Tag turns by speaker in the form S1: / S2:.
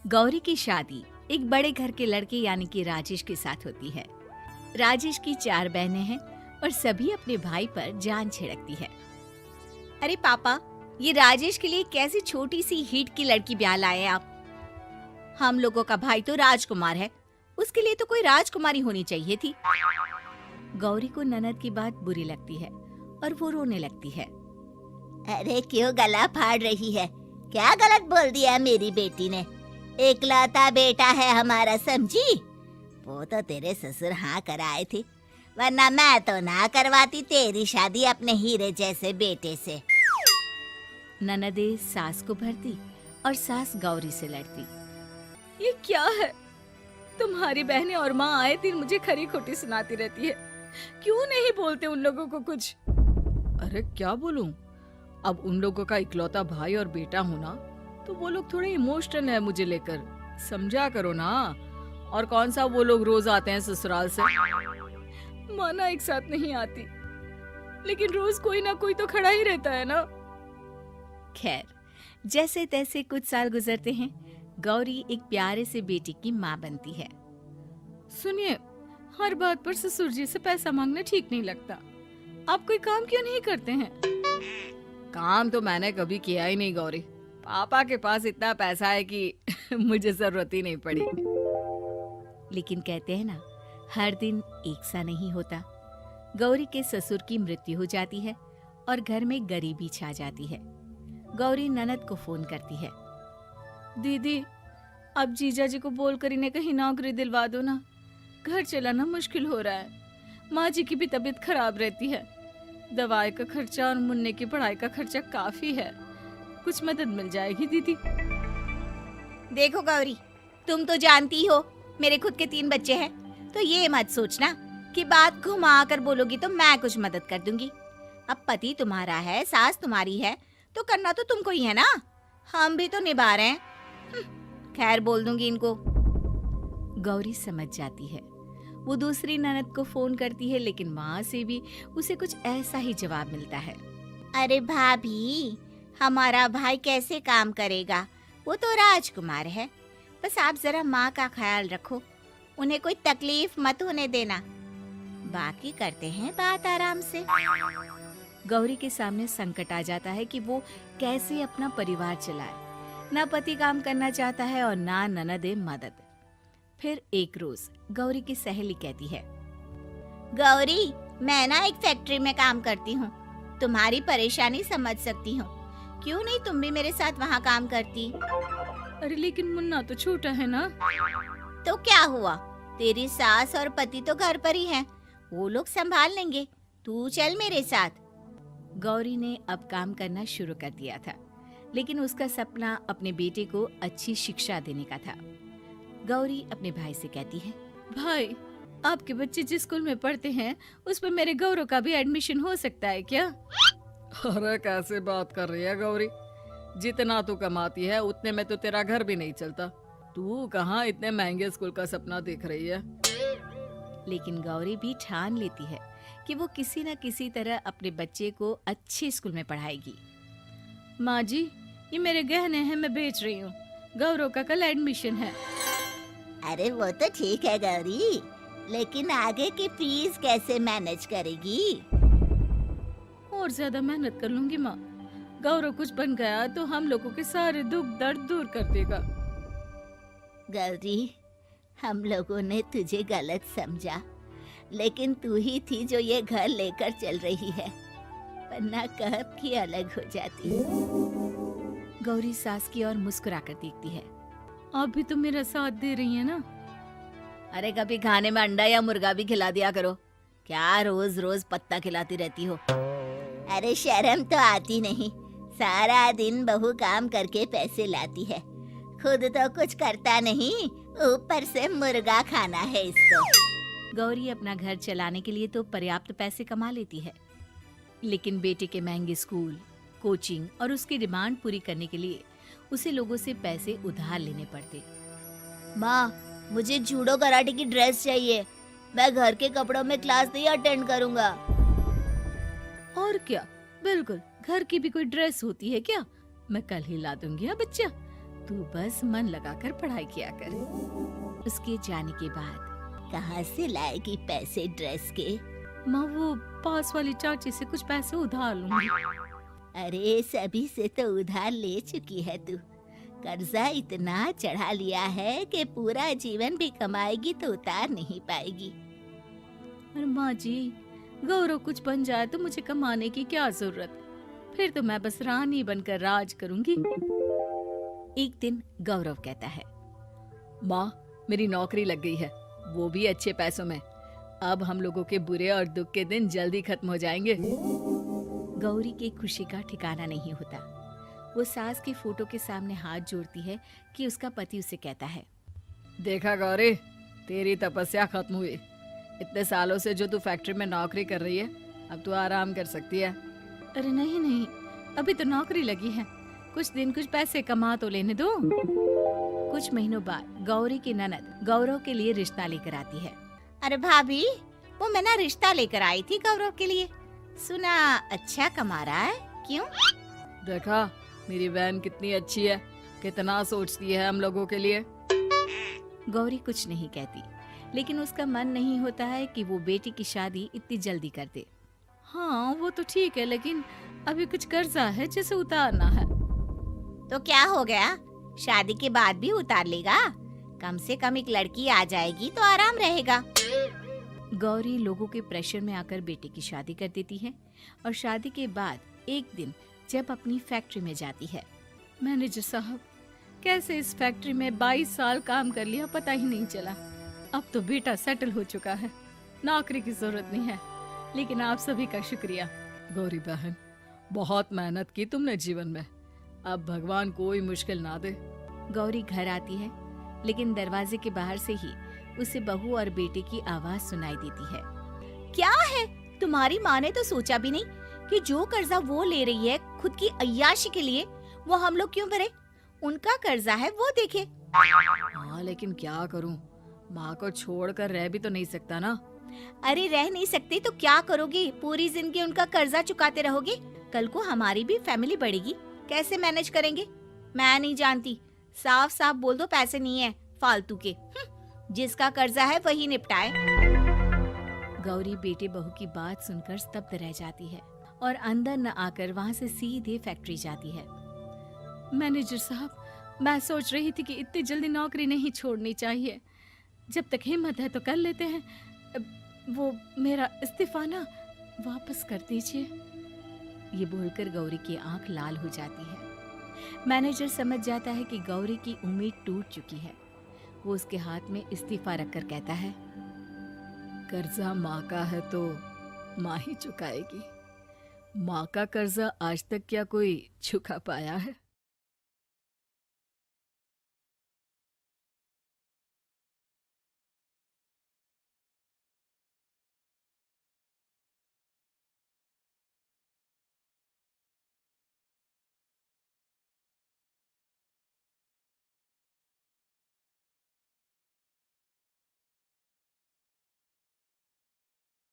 S1: गौरी की शादी एक बड़े घर के लड़के यानी कि राजेश के साथ होती है। राजेश की 4 बहनें हैं और सभी अपने भाई पर जान छिड़कती है। अरे पापा, ये राजेश के लिए कैसी छोटी सी हिट की लड़की ब्याह लाए आप? हम लोगों का भाई तो राजकुमार है, उसके लिए तो कोई राजकुमारी होनी चाहिए थी। गौरी को ननद की बात बुरी लगती है और वो रोने लगती है।
S2: अरे क्यों गला फाड़ रही है? क्या गलत बोल दिया मेरी बेटी ने? इकलौता बेटा है हमारा, समझी? वो तो तेरे ससुर हाँ कराए थे, वरना मैं तो ना करवाती तेरी शादी अपने हीरे जैसे बेटे से।
S1: ननदे सास को भरती और सास गौरी से लड़ती। ये क्या है? तुम्हारी बहनें और माँ आए दिन मुझे खरी खोटी सुनाती रहती है। क्यों नहीं बोलते उन लोगों को कुछ?
S3: अरे क्या बोलूं? अब उन लोगों का इकलौता भाई और बेटा होना, तो वो लोग थोड़े इमोशनल है मुझे लेकर, समझा करो ना। और कौन सा वो लोग रोज आते हैं ससुराल से?
S1: माना एक साथ नहीं आती, लेकिन रोज कोई ना कोई तो खड़ा ही रहता है ना। खैर, जैसे तैसे कुछ साल गुजरते हैं। गौरी एक प्यारे से बेटी की माँ बनती है।
S3: सुनिए, हर बात पर ससुर जी से पैसा मांगना ठीक नहीं लगता। आप कोई काम क्यों नहीं करते हैं? काम तो मैंने कभी किया ही नहीं गौरी। पापा के पास इतना पैसा है कि मुझे जरूरत ही नहीं पड़ी।
S1: लेकिन कहते हैं ना, हर दिन एक सा नहीं होता। गौरी के ससुर की मृत्यु हो जाती है और घर में गरीबी छा जाती है। गौरी ननद को फोन करती है।
S3: दीदी, अब जीजा जी को बोलकर इन्हें कहीं नौकरी दिलवा दो ना। घर चलाना मुश्किल हो रहा है। माँ जी की भी तबीयत खराब रहती है। दवाई का खर्चा और मुन्ने की पढ़ाई का खर्चा काफी है। कुछ मदद मिल जाएगी दीदी।
S1: देखो गौरी, तुम तो जानती हो मेरे खुद के 3 बच्चे हैं, तो ये मत सोचना कि बात घुमा कर बोलोगी तो मैं कुछ मदद कर दूंगी। अब पति तुम्हारा है, सास तुम्हारी है, तो करना तो तुमको ही है ना। हम भी तो निभा रहे हैं। खैर, बोल दूंगी इनको। गौरी समझ जाती है। वो दूसरी ननद को फोन करती है, लेकिन वहाँ से भी उसे कुछ ऐसा ही जवाब मिलता है।
S2: अरे भाभी, हमारा भाई कैसे काम करेगा? वो तो राजकुमार है। बस आप जरा माँ का ख्याल रखो, उन्हें कोई तकलीफ मत होने देना। बाकी करते हैं बात आराम से।
S1: गौरी के सामने संकट आ जाता है कि वो कैसे अपना परिवार चलाए। ना पति काम करना चाहता है और ना ननदे मदद। फिर एक रोज गौरी की सहेली कहती है,
S2: गौरी, मैं ना एक फैक्ट्री में काम करती हूँ, तुम्हारी परेशानी समझ सकती हूँ। क्यों नहीं तुम भी मेरे साथ वहाँ काम करती?
S3: अरे लेकिन मुन्ना तो छोटा है ना।
S2: तो क्या हुआ? तेरी सास और पति तो घर पर ही हैं, वो लोग संभाल लेंगे। तू चल मेरे साथ।
S1: गौरी ने अब काम करना शुरू कर दिया था, लेकिन उसका सपना अपने बेटे को अच्छी शिक्षा देने का था। गौरी अपने भाई से कहती है,
S3: भाई, आपके बच्चे जिस स्कूल में पढ़ते हैं उस पर मेरे गौरव का भी एडमिशन हो सकता है क्या? अरे कैसे बात कर रही है गौरी? जितना तू कमाती है उतने में तो तेरा घर भी नहीं चलता। तू कहाँ इतने महंगे स्कूल का सपना देख रही है?
S1: लेकिन गौरी भी ठान लेती है कि वो किसी न किसी तरह अपने बच्चे को अच्छे स्कूल में पढ़ाएगी।
S3: माँ जी, ये मेरे गहने हैं, मैं बेच रही हूँ। गौरव का कल एडमिशन है।
S2: अरे वो तो ठीक है गौरी, लेकिन आगे की फीस कैसे मैनेज करेगी?
S3: और ज्यादा मेहनत कर लूंगी माँ। गौरव कुछ बन गया तो हम लोगों के सारे दुख दर्द दूर कर देगा।
S2: गौरी, हम लोगों ने तुझे गलत समझा, लेकिन तू ही थी जो ये घर लेकर चल रही है, वरना कब की अलग हो जाती।
S1: गौरी सास की ओर मुस्कुराकर देखती है।
S3: आप भी तो मेरा साथ दे रही है ना।
S1: अरे कभी खाने में अंडा या मुर्गा भी खिला दिया करो। क्या रोज रोज पत्ता खिलाती रहती हो?
S2: अरे शर्म तो आती नहीं, सारा दिन बहू काम करके पैसे लाती है, खुद तो कुछ करता नहीं, ऊपर से मुर्गा खाना है इसको।
S1: गौरी अपना घर चलाने के लिए तो पर्याप्त पैसे कमा लेती है, लेकिन बेटे के महंगे स्कूल, कोचिंग और उसकी डिमांड पूरी करने के लिए उसे लोगों से पैसे उधार लेने पड़ते।
S2: माँ, मुझे जूडो कराटे की ड्रेस चाहिए, मैं घर के कपड़ों में क्लास नहीं अटेंड करूँगा।
S3: और क्या, बिल्कुल, घर की भी कोई ड्रेस होती है क्या? मैं कल ही ला दूंगी। हाँ बच्चा, तू बस मन लगाकर पढ़ाई किया कर।
S1: उसके जाने के बाद
S2: कहाँ से लाएगी पैसे ड्रेस के?
S3: माँ वो पास वाली चाची से कुछ पैसे उधार लूंगी।
S2: अरे सभी से तो उधार ले चुकी है तू। कर्जा इतना चढ़ा लिया है कि पूरा जीवन भी कमाएगी तो उतार नहीं पाएगी।
S3: अरे माँ जी, गौरव कुछ बन जाए तो मुझे कमाने की क्या जरूरत, फिर तो मैं बस रानी बनकर राज करूंगी।
S1: एक दिन गौरव कहता है,
S3: माँ मेरी नौकरी लग गई है, वो भी अच्छे पैसों में। अब हम लोगों के बुरे और दुख के दिन जल्दी खत्म हो जाएंगे।
S1: गौरी की खुशी का ठिकाना नहीं होता। वो सास की फोटो के सामने हाथ जोड़ती है कि उसका पति उसे कहता है,
S3: देखा गौरी, तेरी तपस्या खत्म हुई। इतने सालों से जो तू फैक्ट्री में नौकरी कर रही है, अब तू आराम कर सकती है। अरे नहीं नहीं, अभी तो नौकरी लगी है, कुछ दिन कुछ पैसे कमा तो लेने दो।
S1: कुछ महीनों बाद गौरी की ननद गौरव के लिए रिश्ता लेकर आती है।
S2: अरे भाभी, वो मैं ना रिश्ता लेकर आई थी गौरव के लिए। सुना अच्छा कमा रहा है, क्यों?
S3: देखा मेरी बहन कितनी अच्छी है, कितना सोचती है हम लोगों के लिए।
S1: गौरी कुछ नहीं कहती, लेकिन उसका मन नहीं होता है कि वो बेटी की शादी इतनी जल्दी कर दे।
S3: हाँ वो तो ठीक है, लेकिन अभी कुछ कर्जा है जिसे उतारना है।
S2: तो क्या हो गया, शादी के बाद भी उतार लेगा। कम से कम एक लड़की आ जाएगी तो आराम रहेगा।
S1: गौरी लोगों के प्रेशर में आकर बेटे की शादी कर देती है और शादी के बाद एक दिन जब अपनी फैक्ट्री में जाती है।
S3: मैनेजर साहब, कैसे इस फैक्ट्री में 22 साल काम कर लिया पता ही नहीं चला। अब तो बेटा सेटल हो चुका है, नौकरी की जरूरत नहीं है। लेकिन आप सभी का शुक्रिया। गौरी बहन, बहुत मेहनत की तुमने जीवन में, अब भगवान कोई मुश्किल ना दे।
S1: गौरी घर आती है, लेकिन दरवाजे के बाहर से ही उसे बहू और बेटे की आवाज सुनाई देती है।
S2: क्या है, तुम्हारी माँ ने तो सोचा भी नहीं कि जो कर्जा वो ले रही है खुद की अय्याशी के लिए, वो हम लोग क्यों भरे? उनका कर्जा है वो देखे।
S3: हाँ लेकिन क्या करूं, माँ को छोड़कर रह भी तो नहीं सकता ना।
S2: अरे रह नहीं सकते तो क्या करोगे? पूरी जिंदगी उनका कर्जा चुकाते रहोगे? कल को हमारी भी फैमिली बढ़ेगी, कैसे मैनेज करेंगे? मैं नहीं जानती, साफ साफ बोल दो पैसे नहीं है फालतू के। जिसका कर्जा है वही निपटाए।
S1: गौरी बेटे बहू की बात सुनकर स्तब्ध रह जाती है और अंदर न आकर वहाँ से सीधे फैक्ट्री जाती है।
S3: मैनेजर साहब, मैं सोच रही थी कि इतनी जल्दी नौकरी नहीं छोड़नी चाहिए, जब तक हिम्मत है तो कर लेते हैं। वो मेरा इस्तीफा ना वापस कर दीजिए।
S1: ये बोलकर गौरी की आंख लाल हो जाती है। मैनेजर समझ जाता है कि गौरी की उम्मीद टूट चुकी है। वो उसके हाथ में इस्तीफा रखकर कहता है,
S3: कर्जा माँ का है तो माँ ही चुकाएगी। माँ का कर्जा आज तक क्या कोई चुका पाया है?